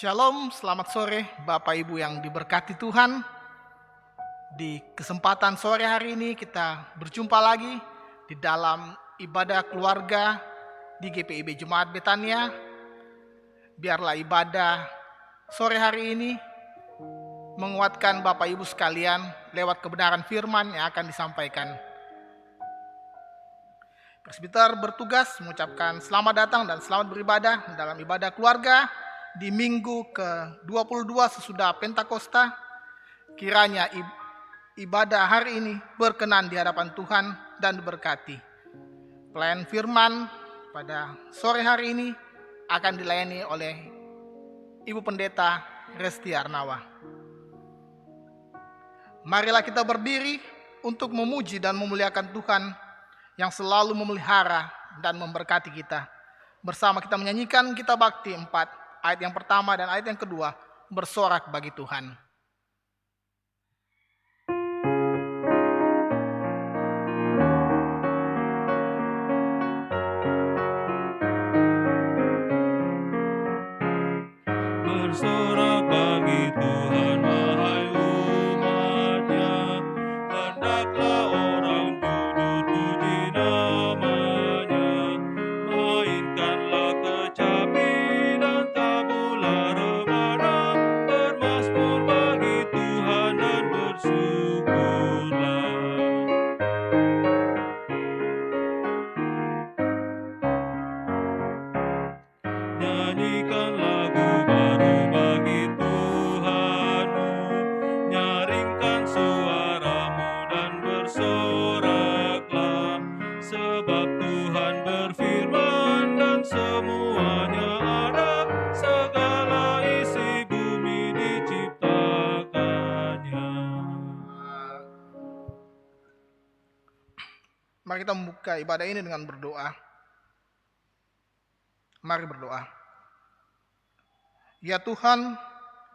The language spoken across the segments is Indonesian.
Shalom, selamat sore Bapak Ibu yang diberkati Tuhan. Di kesempatan sore hari ini kita berjumpa lagi di dalam ibadah keluarga di GPIB Jemaat Betania. Biarlah ibadah sore hari ini menguatkan Bapak Ibu sekalian lewat kebenaran firman yang akan disampaikan. Presbiter bertugas mengucapkan selamat datang dan selamat beribadah dalam ibadah keluarga di minggu ke-22 sesudah Pentakosta. Kiranya ibadah hari ini berkenan di hadapan Tuhan dan diberkati. Pelayan firman pada sore hari ini akan dilayani oleh Ibu Pendeta Resti Arnawa. Marilah kita berdiri untuk memuji dan memuliakan Tuhan yang selalu memelihara dan memberkati kita. Bersama kita menyanyikan Kitab Bakti 4, ayat yang pertama dan ayat yang kedua, bersorak bagi Tuhan. Bersorak bagi Tuhan, wahai umatnya, hendaklah orang jujur puji namanya, mainkanlah kecapi dan tabula remaja, bermazmur bagi Tuhan dan bersyukurlah. Nyanyikan lagu baru bagi Tuhanmu, nyaringkan suaramu dan bersoraklah, sebab Tuhan berfirman dan semuanya ada, segala isi bumi diciptakannya. Mari kita membuka ibadah ini dengan berdoa. Mari berdoa. Ya Tuhan,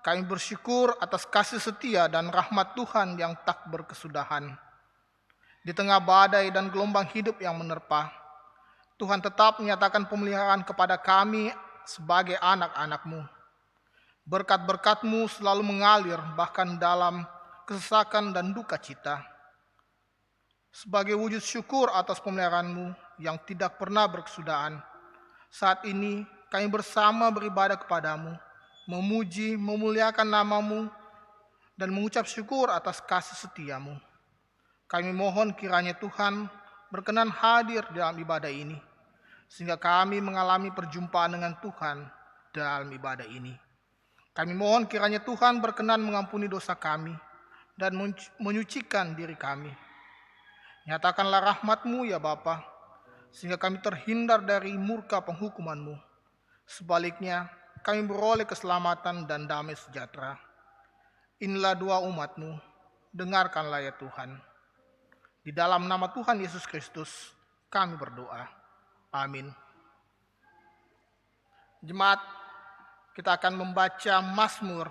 kami bersyukur atas kasih setia dan rahmat Tuhan yang tak berkesudahan. Di tengah badai dan gelombang hidup yang menerpa, Tuhan tetap menyatakan pemeliharaan kepada kami sebagai anak-anak-Mu. Berkat-berkat-Mu selalu mengalir bahkan dalam kesesakan dan duka cita. Sebagai wujud syukur atas pemeliharaan-Mu yang tidak pernah berkesudahan, saat ini kami bersama beribadah kepadamu, memuji, memuliakan namamu, dan mengucap syukur atas kasih setiamu. Kami mohon kiranya Tuhan berkenan hadir dalam ibadah ini, sehingga kami mengalami perjumpaan dengan Tuhan dalam ibadah ini. Kami mohon kiranya Tuhan berkenan mengampuni dosa kami dan menyucikan diri kami. Nyatakanlah rahmat-Mu ya Bapa, sehingga kami terhindar dari murka penghukuman-Mu. Sebaliknya, kami beroleh keselamatan dan damai sejahtera. Inilah doa umat-Mu, dengarkanlah ya Tuhan. Di dalam nama Tuhan Yesus Kristus, kami berdoa. Amin. Jemaat, kita akan membaca Mazmur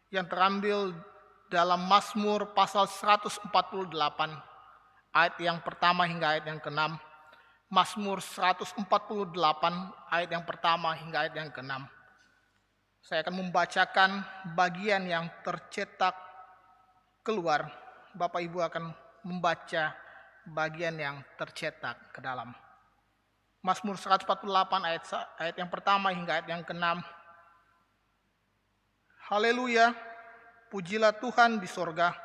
yang terambil dalam Mazmur pasal 148, ayat yang pertama hingga ayat yang ke-6. Mazmur 148 ayat yang pertama hingga ayat yang ke-6. Saya akan membacakan bagian yang tercetak keluar. Bapak Ibu akan membaca bagian yang tercetak ke dalam. Mazmur 148 ayat yang pertama hingga ayat yang ke-6. Haleluya, pujilah Tuhan di sorga.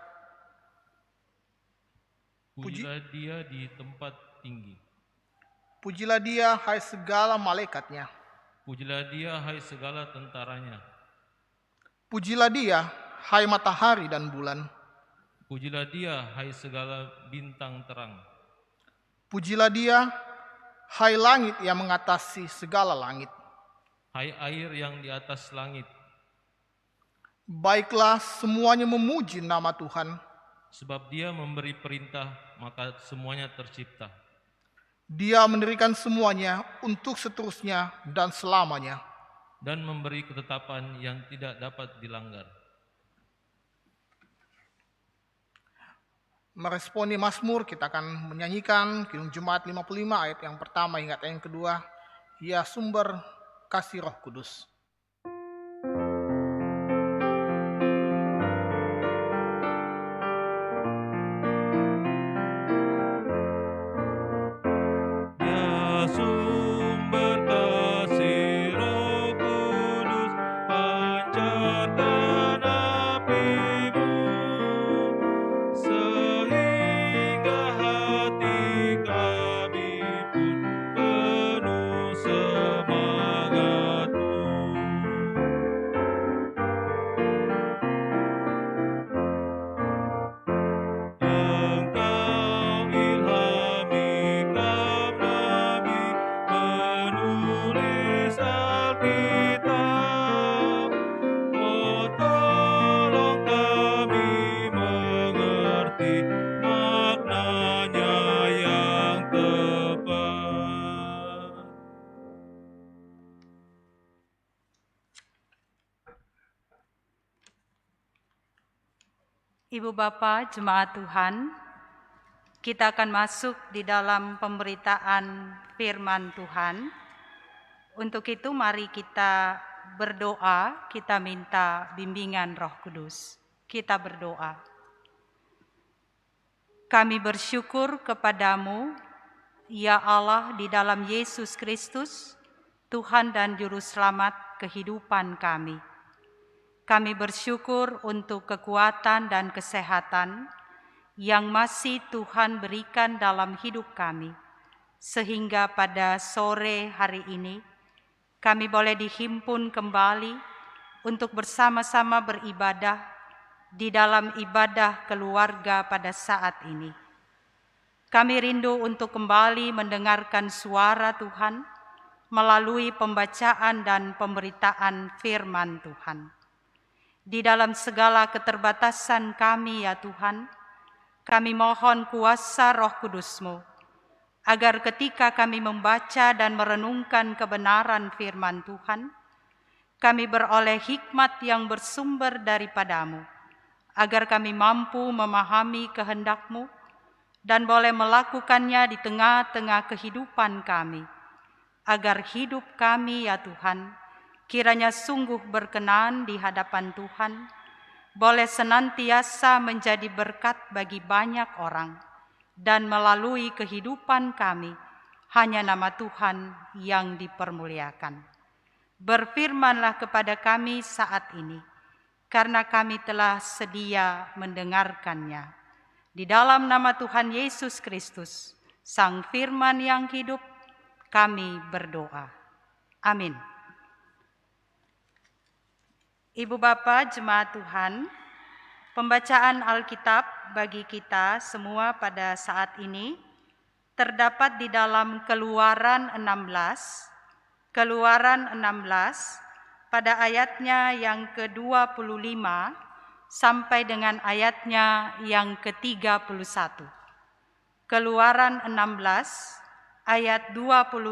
Pujilah Dia di tempat tinggi. Pujilah Dia, hai segala malaikatnya. Pujilah Dia, hai segala tentaranya. Pujilah Dia, hai matahari dan bulan. Pujilah Dia, hai segala bintang terang. Pujilah Dia, hai langit yang mengatasi segala langit. Hai air yang di atas langit. Baiklah semuanya memuji nama Tuhan. Sebab Dia memberi perintah, maka semuanya tercipta. Dia mendirikan semuanya untuk seterusnya dan selamanya. Dan memberi ketetapan yang tidak dapat dilanggar. Meresponi Mazmur, kita akan menyanyikan Kidung Jemaat 55 ayat yang pertama hingga ayat yang kedua. Ya sumber kasih Roh Kudus. Ibu Bapa, jemaat Tuhan, kita akan masuk di dalam pemberitaan firman Tuhan. Untuk itu mari kita berdoa, kita minta bimbingan Roh Kudus. Kita berdoa. Kami bersyukur kepadamu, ya Allah, di dalam Yesus Kristus, Tuhan dan Juru Selamat kehidupan kami. Kami bersyukur untuk kekuatan dan kesehatan yang masih Tuhan berikan dalam hidup kami, sehingga pada sore hari ini kami boleh dihimpun kembali untuk bersama-sama beribadah di dalam ibadah keluarga pada saat ini. Kami rindu untuk kembali mendengarkan suara Tuhan melalui pembacaan dan pemberitaan firman Tuhan. Di dalam segala keterbatasan kami, ya Tuhan, kami mohon kuasa Roh Kudus-Mu, agar ketika kami membaca dan merenungkan kebenaran firman Tuhan, kami beroleh hikmat yang bersumber daripada-Mu, agar kami mampu memahami kehendak-Mu dan boleh melakukannya di tengah-tengah kehidupan kami, agar hidup kami, ya Tuhan, kiranya sungguh berkenan di hadapan Tuhan, boleh senantiasa menjadi berkat bagi banyak orang, dan melalui kehidupan kami, hanya nama Tuhan yang dipermuliakan. Berfirmanlah kepada kami saat ini, karena kami telah sedia mendengarkannya. Di dalam nama Tuhan Yesus Kristus, Sang Firman yang hidup, kami berdoa. Amin. Ibu Bapa, jemaat Tuhan, pembacaan Alkitab bagi kita semua pada saat ini terdapat di dalam Keluaran 16 pada ayatnya yang ke-25 sampai dengan ayatnya yang ke-31. Keluaran 16 ayat 25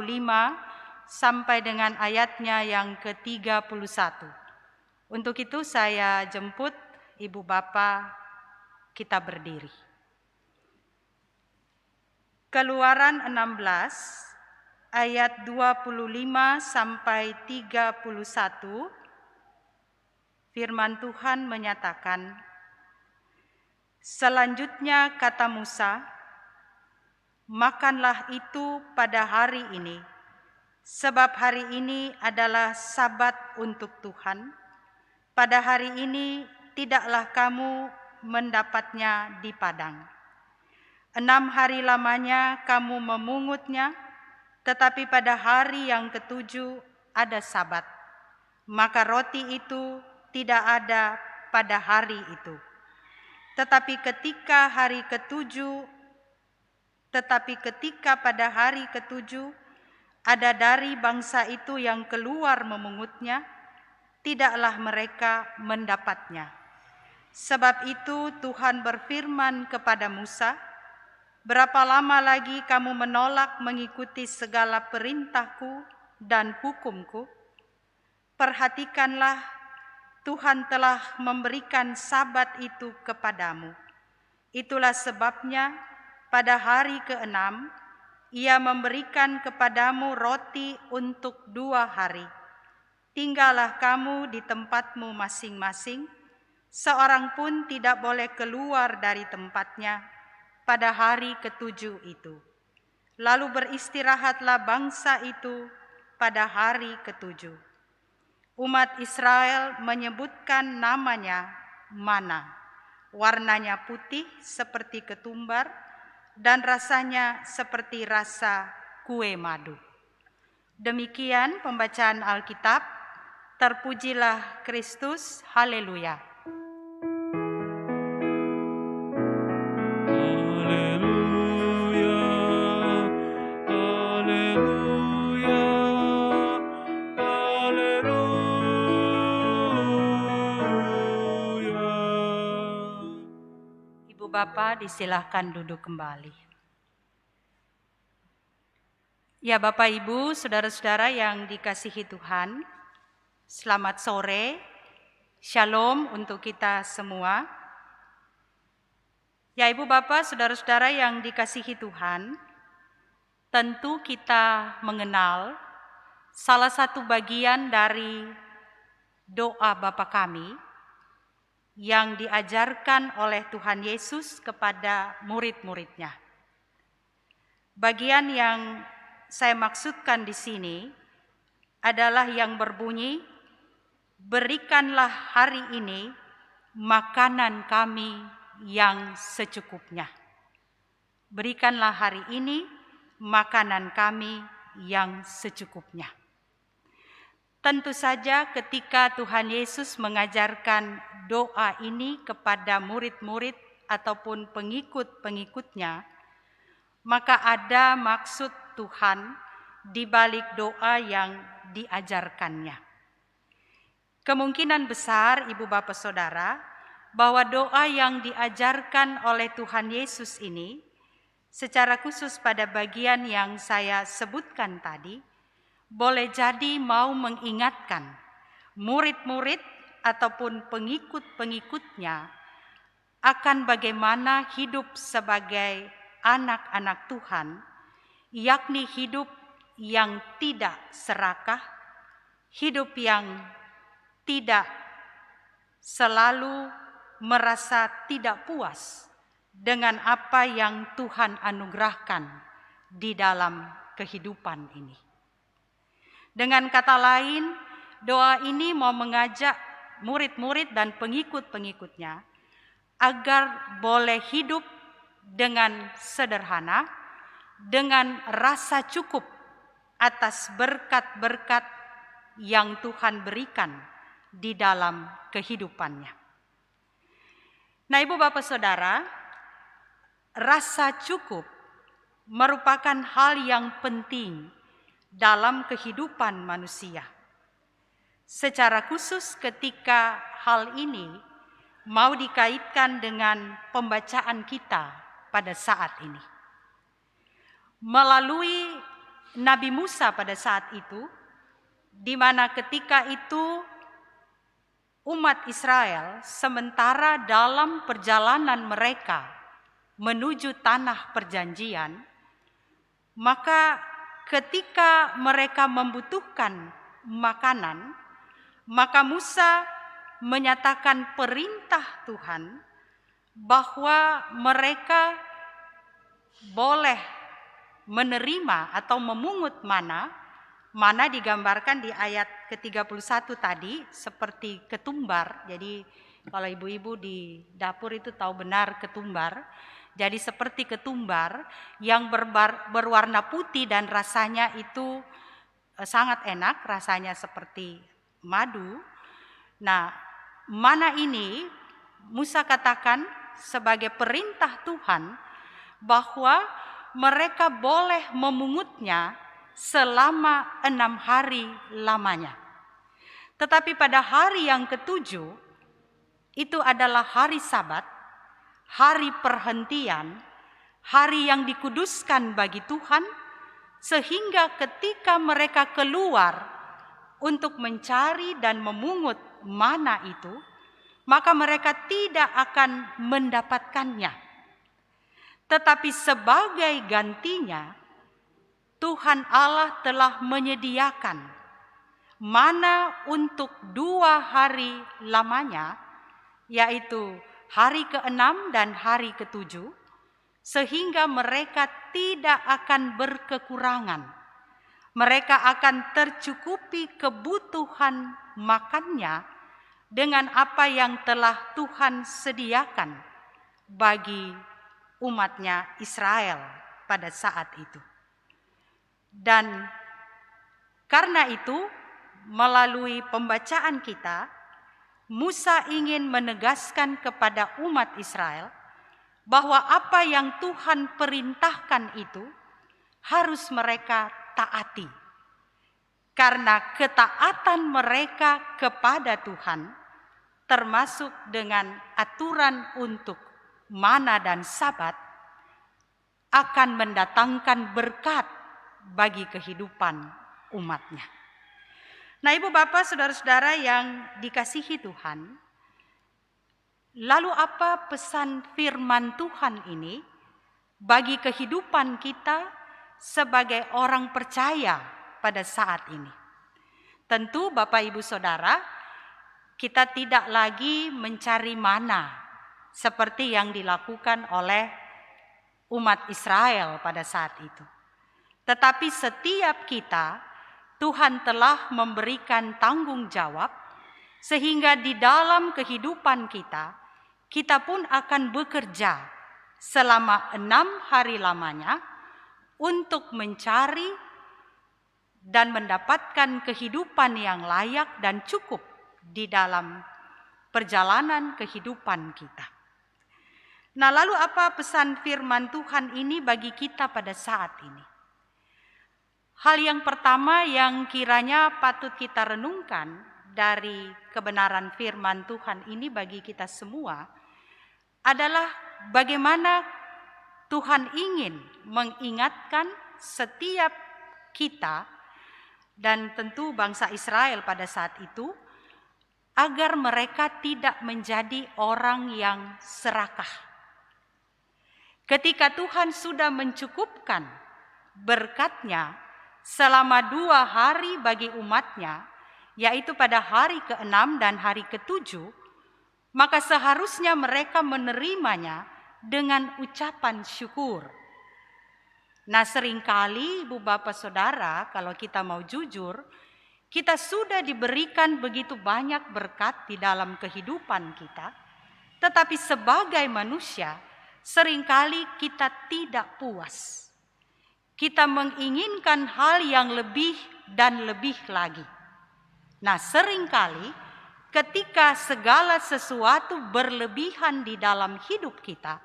sampai dengan ayatnya yang ke-31. Untuk itu saya jemput Ibu Bapa, kita berdiri. Keluaran 16 ayat 25 sampai 31, firman Tuhan menyatakan, selanjutnya kata Musa, makanlah itu pada hari ini, sebab hari ini adalah Sabat untuk Tuhan. Pada hari ini tidaklah kamu mendapatnya di padang. 6 hari lamanya kamu memungutnya, tetapi pada hari yang ke-7 ada Sabat. Maka roti itu tidak ada pada hari itu. Tetapi ketika pada hari ke-7 ada dari bangsa itu yang keluar memungutnya, tidaklah mereka mendapatnya. Sebab itu Tuhan berfirman kepada Musa, berapa lama lagi kamu menolak mengikuti segala perintahku dan hukumku? Perhatikanlah, Tuhan telah memberikan Sabat itu kepadamu. Itulah sebabnya pada hari ke-6 Ia memberikan kepadamu roti untuk 2 hari. Tinggallah kamu di tempatmu masing-masing, seorang pun tidak boleh keluar dari tempatnya pada hari ke-7 itu. Lalu beristirahatlah bangsa itu pada hari ke-7. Umat Israel menyebutkan namanya mana. Warnanya putih seperti ketumbar dan rasanya seperti rasa kue madu. Demikian pembacaan Alkitab. Terpujilah Kristus, haleluya. Haleluya, haleluya, haleluya. Ibu Bapa disilahkan duduk kembali. Ya Bapak Ibu, saudara-saudara yang dikasihi Tuhan, selamat sore, shalom untuk kita semua. Ya Ibu Bapak, saudara-saudara yang dikasihi Tuhan, tentu kita mengenal salah satu bagian dari doa Bapa kami yang diajarkan oleh Tuhan Yesus kepada murid-muridnya. Bagian yang saya maksudkan di sini adalah yang berbunyi, "Berikanlah hari ini makanan kami yang secukupnya." Berikanlah hari ini makanan kami yang secukupnya. Tentu saja ketika Tuhan Yesus mengajarkan doa ini kepada murid-murid ataupun pengikut-pengikutnya, maka ada maksud Tuhan di balik doa yang diajarkannya. Kemungkinan besar Ibu Bapak Saudara bahwa doa yang diajarkan oleh Tuhan Yesus ini, secara khusus pada bagian yang saya sebutkan tadi, boleh jadi mau mengingatkan murid-murid ataupun pengikut-pengikutnya akan bagaimana hidup sebagai anak-anak Tuhan, yakni hidup yang tidak serakah, hidup yang tidak selalu merasa tidak puas dengan apa yang Tuhan anugerahkan di dalam kehidupan ini. Dengan kata lain, doa ini mau mengajak murid-murid dan pengikut-pengikutnya agar boleh hidup dengan sederhana, dengan rasa cukup atas berkat-berkat yang Tuhan berikan di dalam kehidupannya. Nah, Ibu Bapak Saudara, rasa cukup merupakan hal yang penting dalam kehidupan manusia. Secara khusus ketika hal ini mau dikaitkan dengan pembacaan kita pada saat ini. Melalui Nabi Musa pada saat itu, di mana ketika itu umat Israel sementara dalam perjalanan mereka menuju tanah perjanjian, maka ketika mereka membutuhkan makanan, maka Musa menyatakan perintah Tuhan bahwa mereka boleh menerima atau memungut mana. Mana digambarkan di ayat ke-31 tadi seperti ketumbar. Jadi kalau ibu-ibu di dapur itu tahu benar ketumbar. Jadi seperti ketumbar yang berwarna putih dan rasanya itu sangat enak, rasanya seperti madu. Nah, mana ini Musa katakan sebagai perintah Tuhan bahwa mereka boleh memungutnya selama 6 hari lamanya. Tetapi pada hari yang ke-7, itu adalah hari Sabat, hari perhentian, hari yang dikuduskan bagi Tuhan, sehingga ketika mereka keluar untuk mencari dan memungut mana itu, maka mereka tidak akan mendapatkannya. Tetapi sebagai gantinya, Tuhan Allah telah menyediakan mana untuk 2 hari lamanya, yaitu hari ke-6 dan hari ke-7, sehingga mereka tidak akan berkekurangan. Mereka akan tercukupi kebutuhan makannya dengan apa yang telah Tuhan sediakan bagi umatnya Israel pada saat itu. Dan karena itu, melalui pembacaan kita, Musa ingin menegaskan kepada umat Israel bahwa apa yang Tuhan perintahkan itu harus mereka taati. Karena ketaatan mereka kepada Tuhan, termasuk dengan aturan untuk mana dan Sabat, akan mendatangkan berkat bagi kehidupan umatnya. Nah, Ibu Bapak, saudara-saudara yang dikasihi Tuhan, Lalu apa pesan firman Tuhan ini bagi kehidupan kita sebagai orang percaya pada saat ini? Tentu Bapak Ibu Saudara, kita tidak lagi mencari mana seperti yang dilakukan oleh umat Israel pada saat itu. Tetapi setiap kita, Tuhan telah memberikan tanggung jawab sehingga di dalam kehidupan kita pun akan bekerja selama 6 hari lamanya untuk mencari dan mendapatkan kehidupan yang layak dan cukup di dalam perjalanan kehidupan kita. Nah, lalu apa pesan firman Tuhan ini bagi kita pada saat ini? Hal yang pertama yang kiranya patut kita renungkan dari kebenaran firman Tuhan ini bagi kita semua adalah bagaimana Tuhan ingin mengingatkan setiap kita dan tentu bangsa Israel pada saat itu agar mereka tidak menjadi orang yang serakah. Ketika Tuhan sudah mencukupkan berkat-Nya selama 2 hari bagi umat-Nya, yaitu pada hari ke-6 dan hari ke-7, maka seharusnya mereka menerimanya dengan ucapan syukur. Nah, seringkali Ibu Bapak Saudara, kalau kita mau jujur, kita sudah diberikan begitu banyak berkat di dalam kehidupan kita, tetapi sebagai manusia, seringkali kita tidak puas. Kita menginginkan hal yang lebih dan lebih lagi. Nah, seringkali ketika segala sesuatu berlebihan di dalam hidup kita,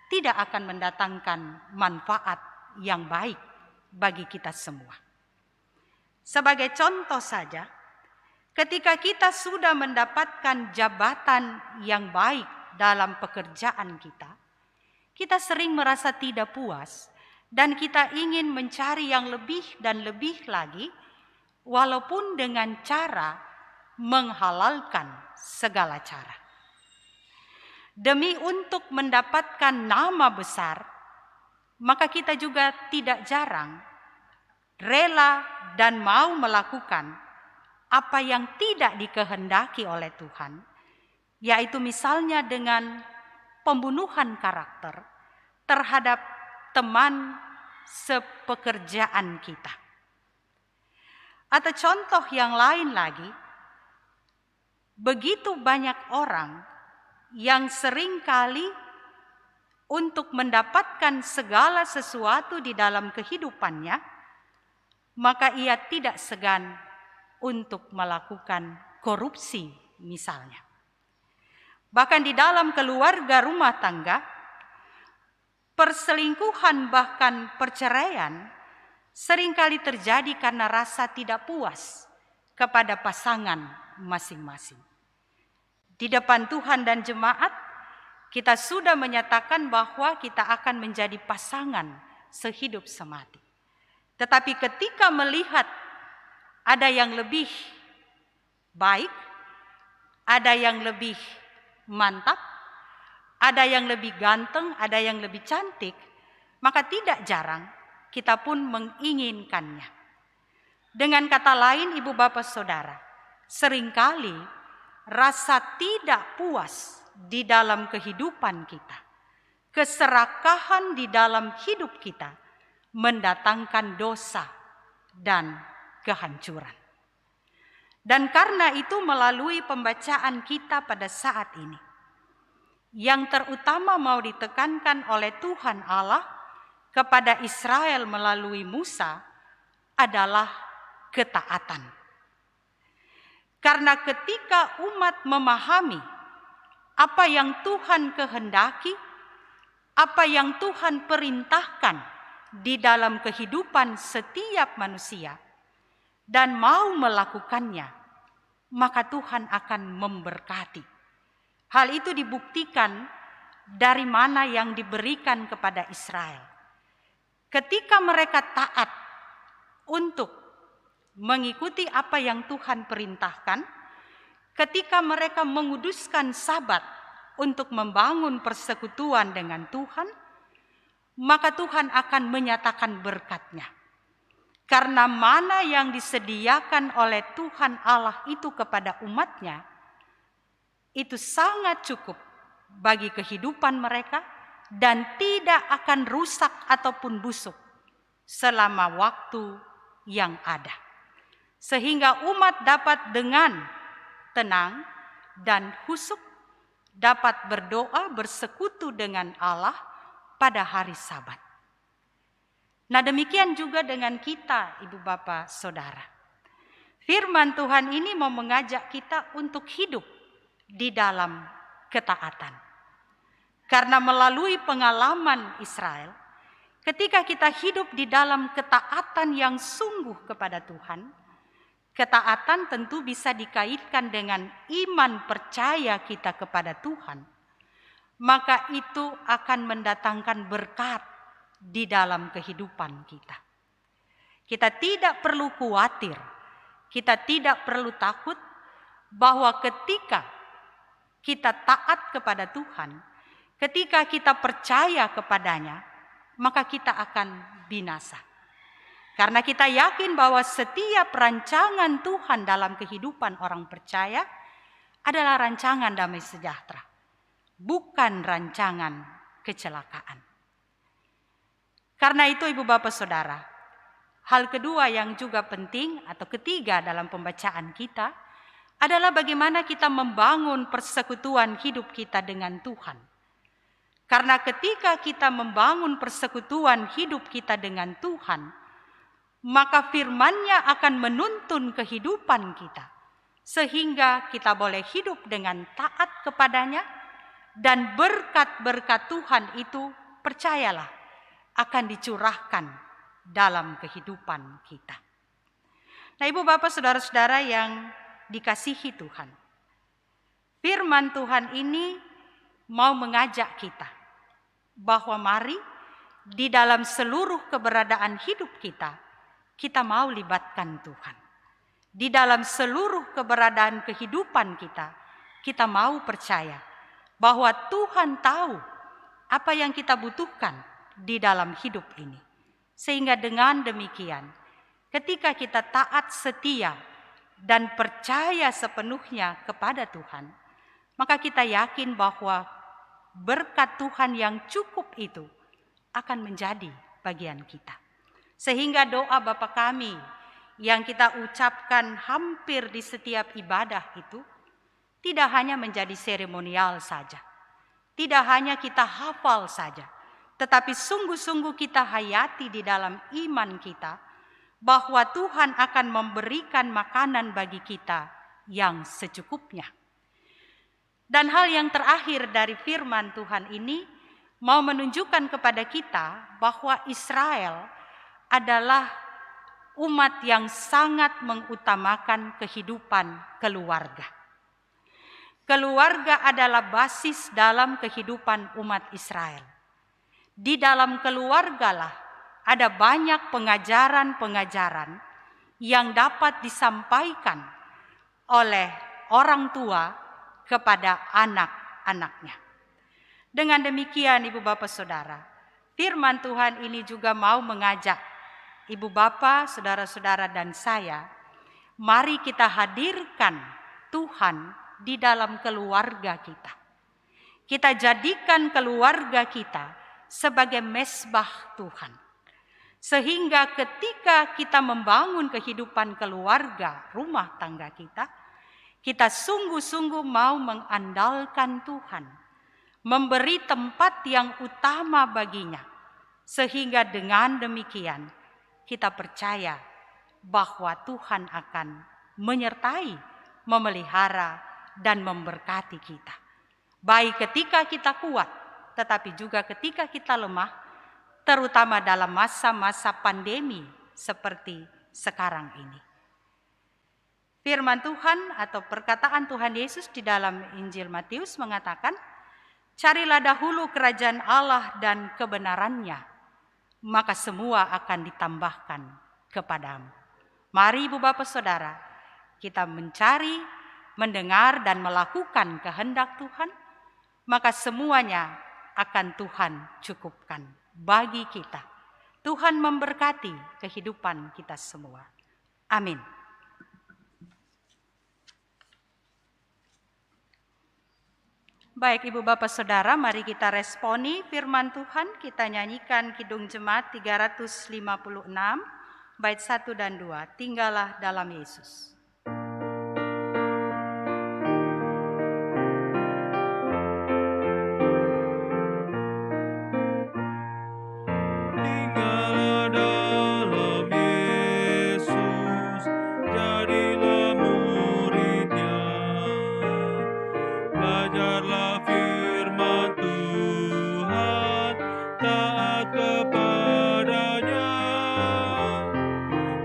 tidak akan mendatangkan manfaat yang baik bagi kita semua. Sebagai contoh saja, ketika kita sudah mendapatkan jabatan yang baik dalam pekerjaan kita sering merasa tidak puas dan kita ingin mencari yang lebih dan lebih lagi, walaupun dengan cara menghalalkan segala cara. Demi untuk mendapatkan nama besar, maka kita juga tidak jarang rela dan mau melakukan apa yang tidak dikehendaki oleh Tuhan, yaitu misalnya dengan pembunuhan karakter terhadap teman sepekerjaan kita. Atau contoh yang lain lagi, begitu banyak orang yang seringkali untuk mendapatkan segala sesuatu di dalam kehidupannya, maka ia tidak segan untuk melakukan korupsi misalnya. Bahkan di dalam keluarga rumah tangga, perselingkuhan bahkan perceraian seringkali terjadi karena rasa tidak puas kepada pasangan masing-masing. Di depan Tuhan dan jemaat, kita sudah menyatakan bahwa kita akan menjadi pasangan sehidup semati. Tetapi ketika melihat ada yang lebih baik, ada yang lebih mantap, ada yang lebih ganteng, ada yang lebih cantik, maka tidak jarang kita pun menginginkannya. Dengan kata lain, Ibu Bapak Saudara, seringkali rasa tidak puas di dalam kehidupan kita, keserakahan di dalam hidup kita mendatangkan dosa dan kehancuran. Dan karena itu melalui pembacaan kita pada saat ini, yang terutama mau ditekankan oleh Tuhan Allah kepada Israel melalui Musa adalah ketaatan. Karena ketika umat memahami apa yang Tuhan kehendaki, apa yang Tuhan perintahkan di dalam kehidupan setiap manusia, dan mau melakukannya, maka Tuhan akan memberkati. Hal itu dibuktikan dari mana yang diberikan kepada Israel. Ketika mereka taat untuk mengikuti apa yang Tuhan perintahkan, ketika mereka menguduskan Sabat untuk membangun persekutuan dengan Tuhan, maka Tuhan akan menyatakan berkat-Nya. Karena mana yang disediakan oleh Tuhan Allah itu kepada umat-Nya, itu sangat cukup bagi kehidupan mereka dan tidak akan rusak ataupun busuk selama waktu yang ada. Sehingga umat dapat dengan tenang dan khusyuk dapat berdoa bersekutu dengan Allah pada hari Sabat. Nah, demikian juga dengan kita, Ibu Bapak Saudara. Firman Tuhan ini mau mengajak kita untuk hidup di dalam ketaatan. Karena melalui pengalaman Israel, ketika kita hidup di dalam ketaatan yang sungguh kepada Tuhan, ketaatan tentu bisa dikaitkan dengan iman percaya kita kepada Tuhan. Maka itu akan mendatangkan berkat di dalam kehidupan kita. Kita tidak perlu khawatir, kita tidak perlu takut bahwa ketika kita taat kepada Tuhan, ketika kita percaya kepadanya, maka kita akan binasa. Karena kita yakin bahwa setiap rancangan Tuhan dalam kehidupan orang percaya adalah rancangan damai sejahtera, bukan rancangan kecelakaan. Karena itu Ibu Bapak Saudara, hal kedua yang juga penting atau ketiga dalam pembacaan kita adalah bagaimana kita membangun persekutuan hidup kita dengan Tuhan. Karena ketika kita membangun persekutuan hidup kita dengan Tuhan, maka firman-Nya akan menuntun kehidupan kita, sehingga kita boleh hidup dengan taat kepadanya, dan berkat-berkat Tuhan itu, percayalah, akan dicurahkan dalam kehidupan kita. Nah, Ibu Bapak Saudara-saudara yang dikasihi Tuhan, firman Tuhan ini mau mengajak kita bahwa mari di dalam seluruh keberadaan hidup kita, kita mau libatkan Tuhan. Di dalam seluruh keberadaan kehidupan kita, kita mau percaya bahwa Tuhan tahu apa yang kita butuhkan di dalam hidup ini. Sehingga dengan demikian, ketika kita taat setia dan percaya sepenuhnya kepada Tuhan, maka kita yakin bahwa berkat Tuhan yang cukup itu akan menjadi bagian kita. Sehingga doa Bapa kami yang kita ucapkan hampir di setiap ibadah itu tidak hanya menjadi seremonial saja, tidak hanya kita hafal saja, tetapi sungguh-sungguh kita hayati di dalam iman kita bahwa Tuhan akan memberikan makanan bagi kita yang secukupnya. Dan hal yang terakhir dari firman Tuhan ini mau menunjukkan kepada kita bahwa Israel adalah umat yang sangat mengutamakan kehidupan keluarga. Keluarga adalah basis dalam kehidupan umat Israel. Di dalam keluargalah ada banyak pengajaran-pengajaran yang dapat disampaikan oleh orang tua kepada anak-anaknya. Dengan demikian Ibu Bapak Saudara, firman Tuhan ini juga mau mengajak Ibu Bapak, Saudara-saudara dan saya, mari kita hadirkan Tuhan di dalam keluarga kita. Kita jadikan keluarga kita sebagai mesbah Tuhan. Sehingga ketika kita membangun kehidupan keluarga, rumah tangga kita, kita sungguh-sungguh mau mengandalkan Tuhan, memberi tempat yang utama baginya. Sehingga dengan demikian kita percaya bahwa Tuhan akan menyertai, memelihara, dan memberkati kita. Baik ketika kita kuat, tetapi juga ketika kita lemah, terutama dalam masa-masa pandemi seperti sekarang ini. Firman Tuhan atau perkataan Tuhan Yesus di dalam Injil Matius mengatakan, carilah dahulu kerajaan Allah dan kebenarannya, maka semua akan ditambahkan kepadamu. Mari Ibu Bapak Saudara, kita mencari, mendengar dan melakukan kehendak Tuhan, maka semuanya akan Tuhan cukupkan bagi kita. Tuhan memberkati kehidupan kita semua. Amin. Baik Ibu Bapak Saudara, mari kita responi firman Tuhan. Kita nyanyikan Kidung Jemaat 356, bait 1 dan 2. Tinggallah dalam Yesus. Tinggallah dalam Yesus, jadilah murid-Nya. Belajarlah firman Tuhan, taat kepadanya.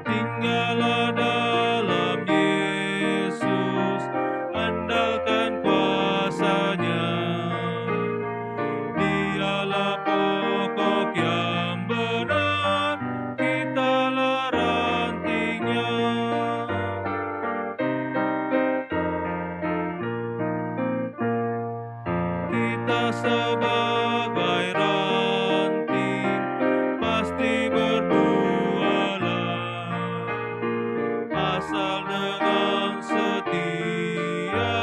Tinggallah dalam Yesus, andalkan kuasa-Nya. Dialah pokok yang benar, kitalah rantingnya. Kita sebagai ranting pasti berbualah, asal dengan setia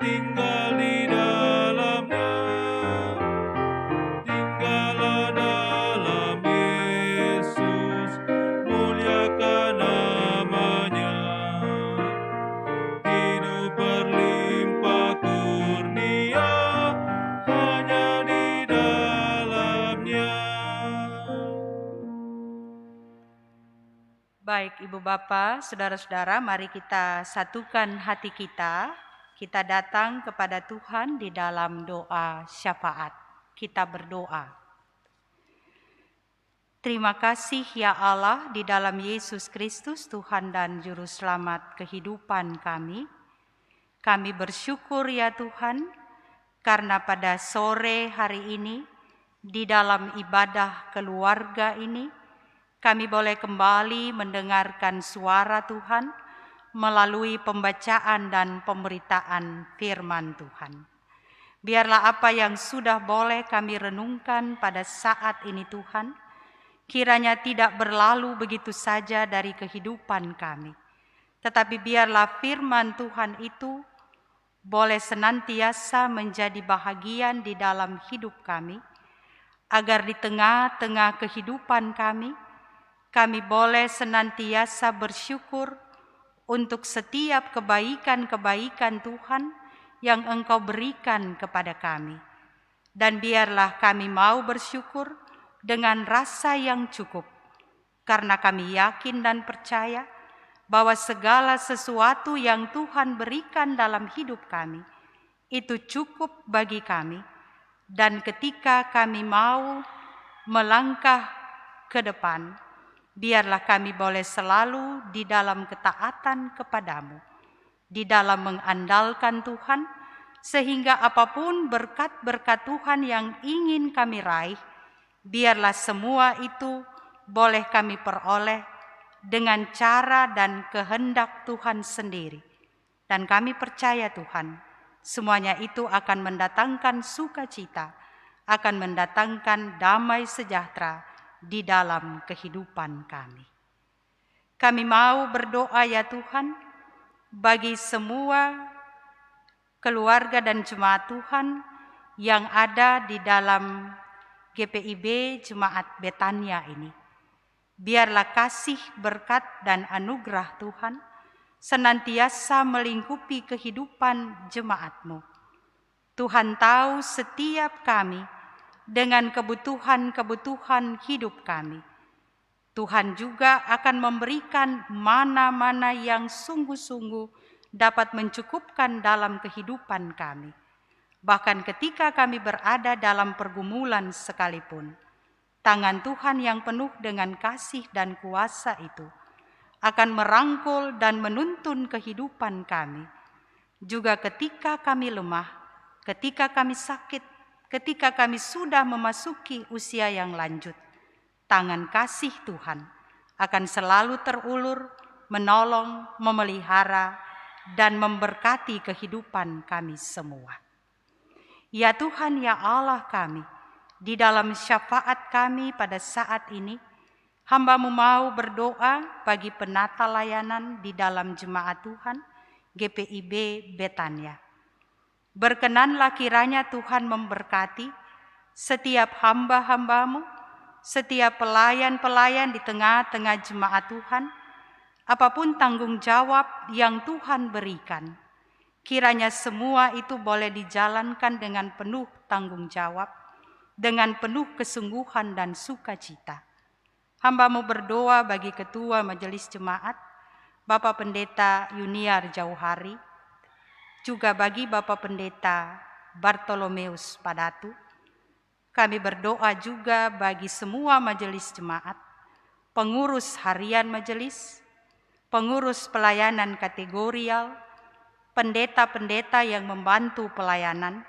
tinggal di dalamnya. Tinggallah dalam Yesus, muliakan namanya. Hidup berlimpah kurnia, hanya di dalamnya. Baik Ibu Bapak, Saudara-saudara, mari kita satukan hati kita. Kita datang kepada Tuhan di dalam doa syafaat. Kita berdoa. Terima kasih ya Allah, di dalam Yesus Kristus Tuhan dan Juru Selamat kehidupan kami. Kami bersyukur ya Tuhan, karena pada sore hari ini, di dalam ibadah keluarga ini, kami boleh kembali mendengarkan suara Tuhan melalui pembacaan dan pemberitaan firman Tuhan. Biarlah apa yang sudah boleh kami renungkan pada saat ini Tuhan, kiranya tidak berlalu begitu saja dari kehidupan kami. Tetapi biarlah firman Tuhan itu boleh senantiasa menjadi bahagian di dalam hidup kami, agar di tengah-tengah kehidupan kami boleh senantiasa bersyukur untuk setiap kebaikan-kebaikan Tuhan yang Engkau berikan kepada kami. Dan biarlah kami mau bersyukur dengan rasa yang cukup, karena kami yakin dan percaya bahwa segala sesuatu yang Tuhan berikan dalam hidup kami, itu cukup bagi kami. Dan ketika kami mau melangkah ke depan, biarlah kami boleh selalu di dalam ketaatan kepadamu, di dalam mengandalkan Tuhan, sehingga apapun berkat-berkat Tuhan yang ingin kami raih, biarlah semua itu boleh kami peroleh dengan cara dan kehendak Tuhan sendiri. Dan kami percaya Tuhan, semuanya itu akan mendatangkan sukacita, akan mendatangkan damai sejahtera di dalam kehidupan kami. Kami mau berdoa ya Tuhan, bagi semua keluarga dan jemaat Tuhan yang ada di dalam GPIB Jemaat Betania ini. Biarlah kasih, berkat, dan anugerah Tuhan senantiasa melingkupi kehidupan jemaat-Mu. Tuhan tahu setiap kami dengan kebutuhan-kebutuhan hidup kami. Tuhan juga akan memberikan mana-mana yang sungguh-sungguh dapat mencukupkan dalam kehidupan kami. Bahkan ketika kami berada dalam pergumulan sekalipun, tangan Tuhan yang penuh dengan kasih dan kuasa itu akan merangkul dan menuntun kehidupan kami. Juga ketika kami lemah, ketika kami sakit, ketika kami sudah memasuki usia yang lanjut, tangan kasih Tuhan akan selalu terulur, menolong, memelihara, dan memberkati kehidupan kami semua. Ya Tuhan, ya Allah kami, di dalam syafaat kami pada saat ini, hamba-Mu mau berdoa bagi penata layanan di dalam jemaat Tuhan, GPIB Betania. Berkenanlah kiranya Tuhan memberkati setiap hamba-hamba-Mu, setiap pelayan-pelayan di tengah-tengah jemaat Tuhan, apapun tanggung jawab yang Tuhan berikan. Kiranya semua itu boleh dijalankan dengan penuh tanggung jawab, dengan penuh kesungguhan dan sukacita. Hamba-Mu berdoa bagi Ketua Majelis Jemaat, Bapak Pendeta Yuniar Jauhari, juga bagi Bapak Pendeta Bartolomeus Padatu. Kami berdoa juga bagi semua majelis jemaat, pengurus harian majelis, pengurus pelayanan kategorial, pendeta-pendeta yang membantu pelayanan,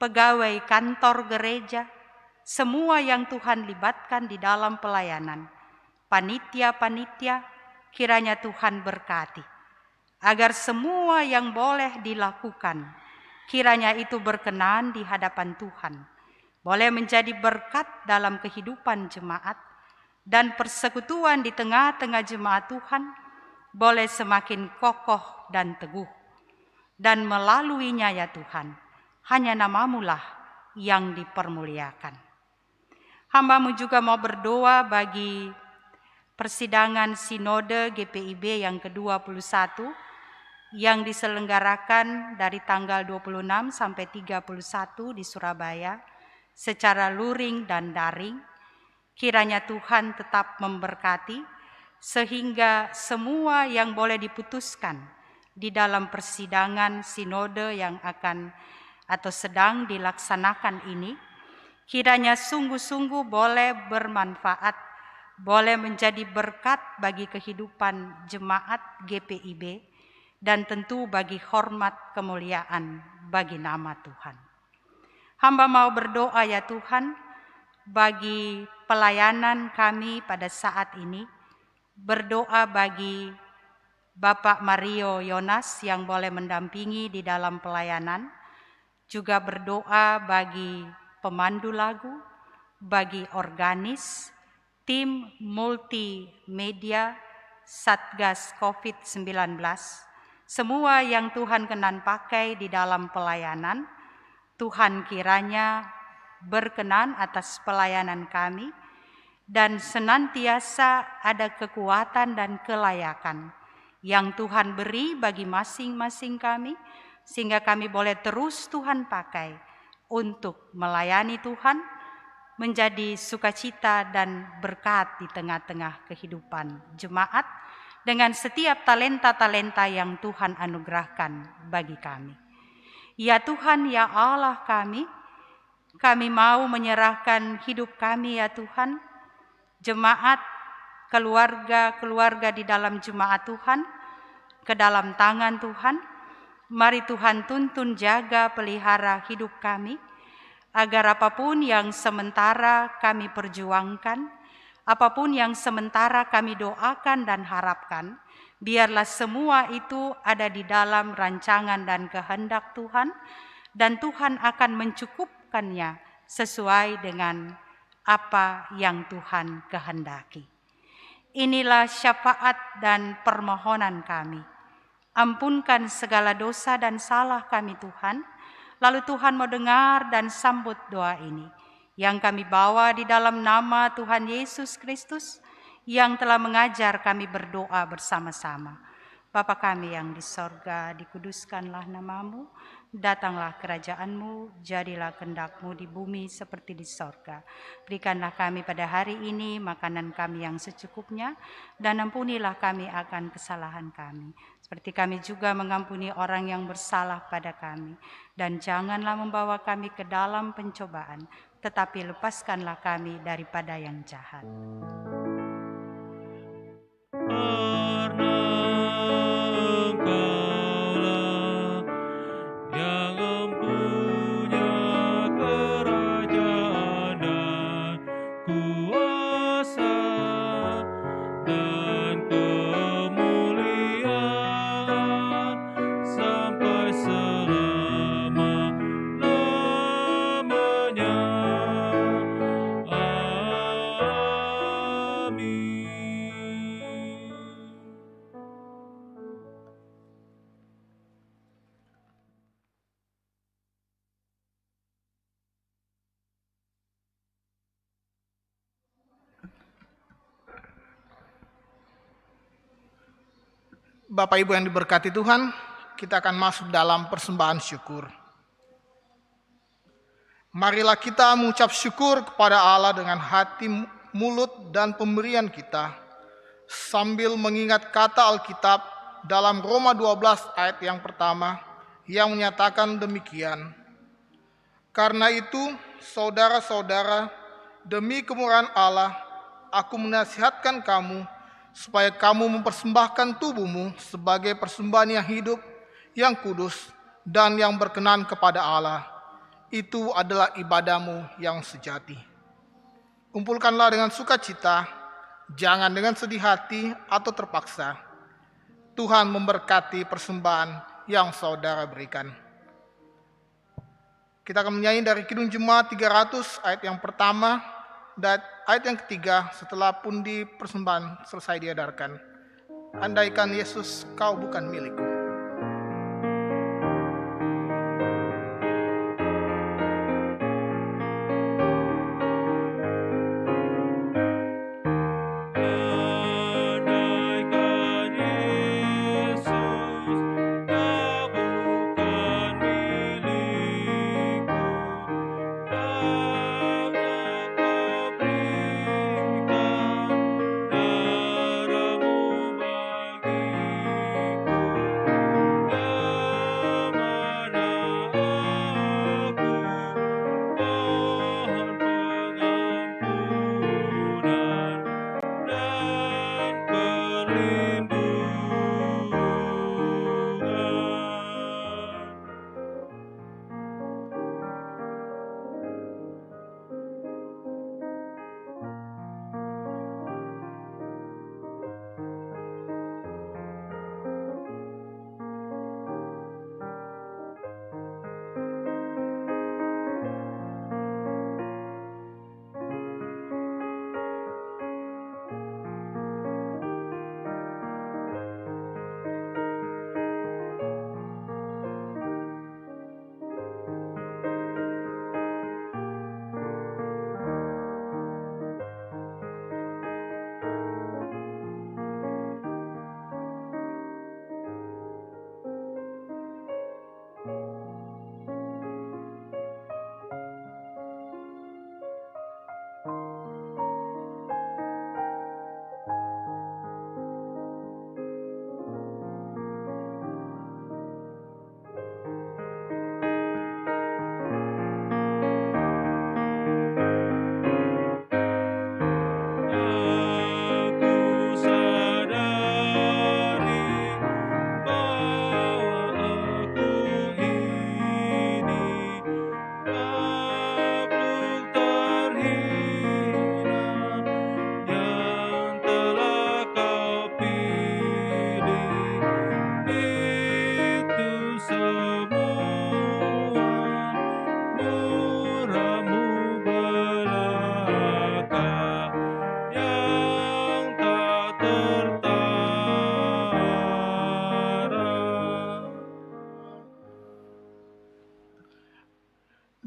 pegawai kantor gereja, semua yang Tuhan libatkan di dalam pelayanan, panitia-panitia, kiranya Tuhan berkati, agar semua yang boleh dilakukan, kiranya itu berkenan di hadapan Tuhan, boleh menjadi berkat dalam kehidupan jemaat, dan persekutuan di tengah-tengah jemaat Tuhan boleh semakin kokoh dan teguh. Dan melaluinya ya Tuhan, hanya nama-Mu lah yang dipermuliakan. Hamba-Mu juga mau berdoa bagi persidangan Sinode GPIB yang ke-21 yang diselenggarakan dari tanggal 26 sampai 31 di Surabaya secara luring dan daring. Kiranya Tuhan tetap memberkati sehingga semua yang boleh diputuskan di dalam persidangan sinode yang akan atau sedang dilaksanakan ini, kiranya sungguh-sungguh boleh bermanfaat, boleh menjadi berkat bagi kehidupan jemaat GPIB, dan tentu bagi hormat kemuliaan bagi nama Tuhan. Hamba mau berdoa ya Tuhan, bagi pelayanan kami pada saat ini, berdoa bagi Bapak Mario Yonas yang boleh mendampingi di dalam pelayanan, juga berdoa bagi pemandu lagu, bagi organis, tim multimedia, Satgas COVID-19, semua yang Tuhan kenan pakai di dalam pelayanan, Tuhan kiranya berkenan atas pelayanan kami, dan senantiasa ada kekuatan dan kelayakan yang Tuhan beri bagi masing-masing kami, sehingga kami boleh terus Tuhan pakai untuk melayani Tuhan, menjadi sukacita dan berkat di tengah-tengah kehidupan jemaat, dengan setiap talenta-talenta yang Tuhan anugerahkan bagi kami. Ya Tuhan, ya Allah kami mau menyerahkan hidup kami ya Tuhan, jemaat, keluarga-keluarga di dalam jemaat Tuhan, ke dalam tangan Tuhan. Mari Tuhan tuntun jaga pelihara hidup kami, agar apapun yang sementara kami perjuangkan, apapun yang sementara kami doakan dan harapkan, biarlah semua itu ada di dalam rancangan dan kehendak Tuhan, dan Tuhan akan mencukupkannya sesuai dengan apa yang Tuhan kehendaki. Inilah syafaat dan permohonan kami. Ampunkan segala dosa dan salah kami Tuhan, lalu Tuhan mau dengar dan sambut doa ini, yang kami bawa di dalam nama Tuhan Yesus Kristus, yang telah mengajar kami berdoa bersama-sama. Bapa kami yang di sorga, dikuduskanlah nama-Mu, datanglah kerajaan-Mu, jadilah kehendak-Mu di bumi seperti di sorga. Berikanlah kami pada hari ini makanan kami yang secukupnya, dan ampunilah kami akan kesalahan kami, seperti kami juga mengampuni orang yang bersalah pada kami. Dan janganlah membawa kami ke dalam pencobaan, tetapi lepaskanlah kami daripada yang jahat. Bapak Ibu yang diberkati Tuhan, kita akan masuk dalam persembahan syukur. Marilah kita mengucap syukur kepada Allah dengan hati, mulut, dan pemberian kita, sambil mengingat kata Alkitab dalam Roma 12 ayat yang pertama yang menyatakan demikian. Karena itu, saudara-saudara, demi kemurahan Allah, aku menasihatkan kamu supaya kamu mempersembahkan tubuhmu sebagai persembahan yang hidup, yang kudus, dan yang berkenan kepada Allah. Itu adalah ibadahmu yang sejati. Kumpulkanlah dengan sukacita, jangan dengan sedih hati atau terpaksa. Tuhan memberkati persembahan yang saudara berikan. Kita akan menyanyi dari Kidung Jemaat 300 ayat yang pertama dan ayat yang ketiga setelah pundi persembahan selesai diedarkan. Andaikan Yesus kau bukan milikku.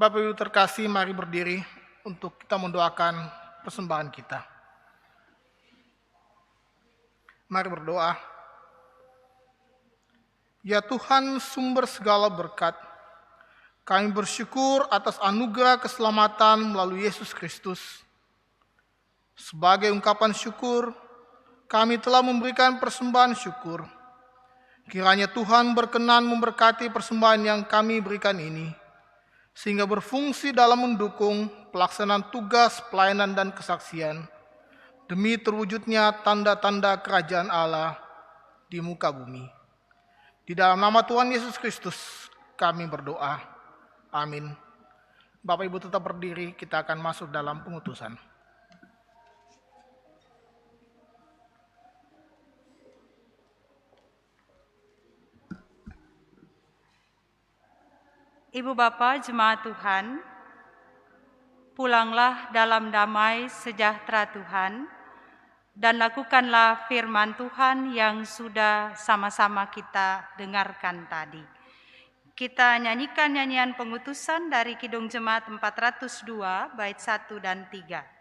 Bapak Ibu terkasih, mari berdiri untuk kita mendoakan persembahan kita. Mari berdoa. Ya Tuhan, sumber segala berkat, kami bersyukur atas anugerah keselamatan melalui Yesus Kristus. Sebagai ungkapan syukur, kami telah memberikan persembahan syukur. Kiranya Tuhan berkenan memberkati persembahan yang kami berikan ini, sehingga berfungsi dalam mendukung pelaksanaan tugas pelayanan dan kesaksian, demi terwujudnya tanda-tanda kerajaan Allah di muka bumi. Di dalam nama Tuhan Yesus Kristus kami berdoa. Amin. Bapak Ibu tetap berdiri, kita akan masuk dalam pengutusan. Ibu Bapak Jemaat Tuhan, pulanglah dalam damai sejahtera Tuhan, dan lakukanlah firman Tuhan yang sudah sama-sama kita dengarkan tadi. Kita nyanyikan nyanyian pengutusan dari Kidung Jemaat 402, bait 1 dan 3.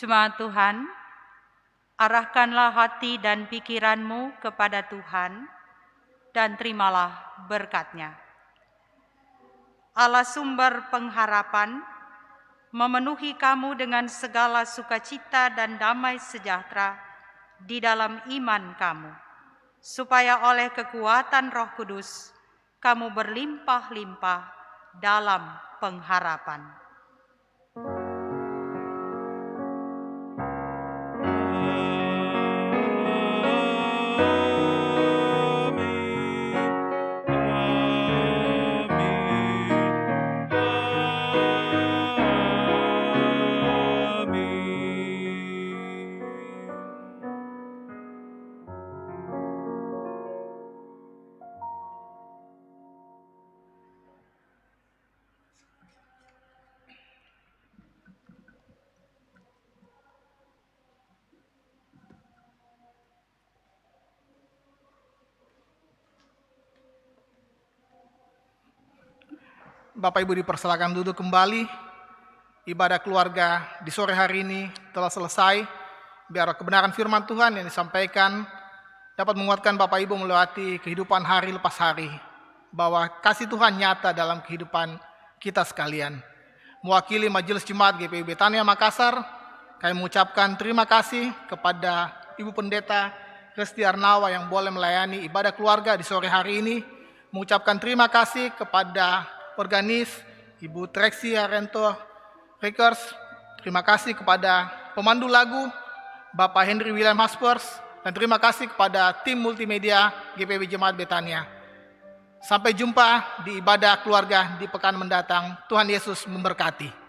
Jemaat Tuhan, arahkanlah hati dan pikiranmu kepada Tuhan dan terimalah berkat-Nya. Allah sumber pengharapan, memenuhi kamu dengan segala sukacita dan damai sejahtera di dalam iman kamu, supaya oleh kekuatan Roh Kudus kamu berlimpah-limpah dalam pengharapan. Bapak Ibu dipersilakan duduk kembali. Ibadah keluarga di sore hari ini telah selesai. Biar kebenaran firman Tuhan yang disampaikan dapat menguatkan Bapak Ibu melewati kehidupan hari lepas hari, bahwa kasih Tuhan nyata dalam kehidupan kita sekalian. Mewakili Majelis Jemaat GPI Betania Makassar, kami mengucapkan terima kasih kepada Ibu Pendeta Resti Arnawa yang boleh melayani ibadah keluarga di sore hari ini. Mengucapkan terima kasih kepada organis Ibu Trexi Arento Rekers. Terima kasih kepada pemandu lagu Bapak Henry William Haspers, dan terima kasih kepada tim multimedia GPI Jemaat Betania. Sampai jumpa di ibadah keluarga di pekan mendatang. Tuhan Yesus memberkati.